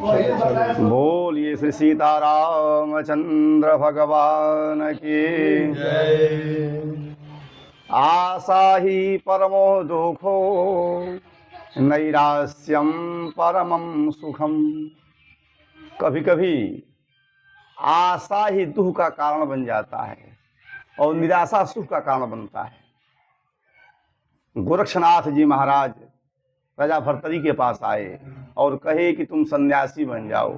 बोलिए श्री सीतारामचंद्र भगवान की जय। आशा ही परमो दुखो नैरास्यम परमं सुखम। कभी कभी आशा ही दुख का कारण बन जाता है और निराशा सुख का कारण बनता है। गोरक्षनाथ जी महाराज राजा भर्तरी के पास आए और कहे कि तुम सन्यासी बन जाओ।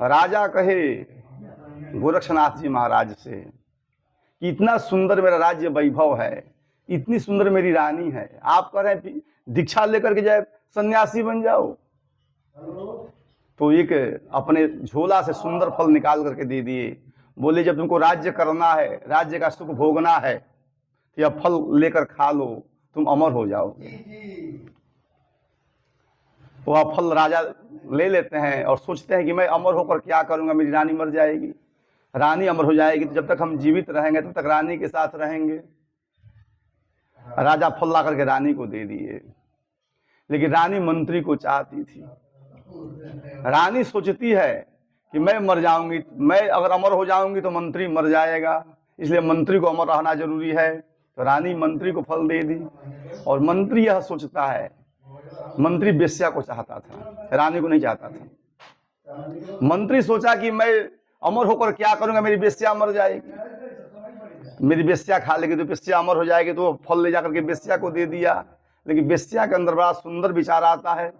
राजा कहे गोरक्षनाथ जी महाराज से कि इतना सुंदर मेरा राज्य वैभव है, इतनी सुंदर मेरी रानी है, आप कह रहे हैं दीक्षा लेकर के जाए सन्यासी बन जाओ। तो एक अपने झोला से सुंदर फल निकाल करके दे दिए। बोले जब तुमको राज्य करना है, राज्य का सुख भोगना है, तो यह फल लेकर खा लो, तुम अमर हो जाओगे। वह फल राजा ले लेते हैं और सोचते हैं कि मैं अमर होकर क्या करूंगा, मेरी रानी मर जाएगी, रानी अमर हो जाएगी, तो जब तक हम जीवित रहेंगे तब तक रानी के साथ रहेंगे। राजा फल ला करके रानी को दे दिए, लेकिन रानी मंत्री को चाहती थी। रानी सोचती है कि मैं मर जाऊंगी, मैं अगर अमर हो जाऊंगी तो मंत्री मर जाएगा, इसलिए मंत्री को अमर रहना जरूरी है। तो रानी मंत्री को फल दे दी और मंत्री यह सोचता है, मंत्री वेश्या को चाहता था, रानी को नहीं चाहता था। मंत्री सोचा कि मैं अमर होकर क्या करूंगा, मेरी वेश्या मर जाएगी, मेरी वेश्या खा लेगी तो वेश्या अमर हो जाएगी। तो फल ले जाकर के वेश्या को दे दिया। लेकिन वेश्या के अंदर बड़ा सुंदर विचार आता है।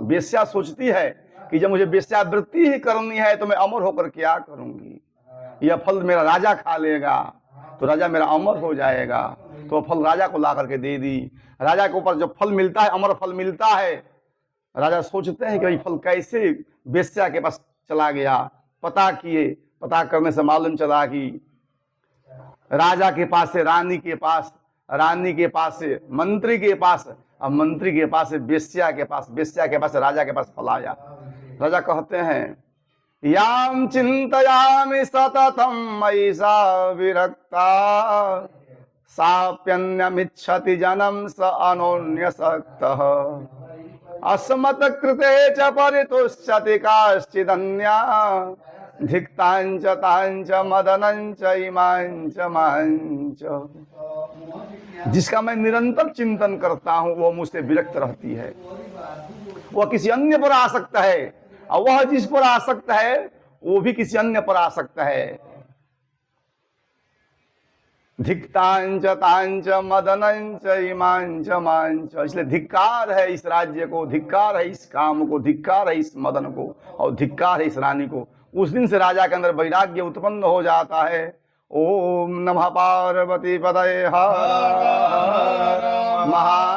वेश्या सोचती है कि जब मुझे वेश्यावृत्ति ही करनी है तो मैं अमर होकर क्या करूंगी, यह फल मेरा राजा खा लेगा तो राजा मेरा अमर हो जाएगा। तो फल राजा को ला करके दे दी। राजा के ऊपर जब फल मिलता है, अमर फल मिलता है, राजा सोचते हैं कि भाई फल कैसे वेश्या के पास चला गया। पता किए, पता करने से मालूम चला कि राजा के पास से रानी के पास, रानी के पास से मंत्री के पास, और मंत्री के पास से वेश्या के पास, वेश्या के पास से राजा के पास फल आया। राजा कहते हैं याम चिंतयामि सततम मयि सा विरक्ता साप्यन्यमिच्छति जनम स अनोन्यसक्तः अस्मत् कृते च परितुष्यति काश्चिदन्या धिक्तांच तांच मदनंच इमांच मांच। जिसका मैं निरंतर चिंतन करता हूं वह मुझसे विरक्त रहती है, वह किसी अन्य पर आसक्त है, और वह जिस पर आसक्त है वो भी किसी अन्य पर आसक्त है। धिक्तांच तांच मदनंच इमांच मांच। इसलिए धिक्कार है इस राज्य को, धिक्कार है इस काम को, धिक्कार है इस मदन को, और धिक्कार है इस रानी को। उस दिन से राजा के अंदर वैराग्य उत्पन्न हो जाता है। ओम नमः पार्वती पतये हर हर महादेव।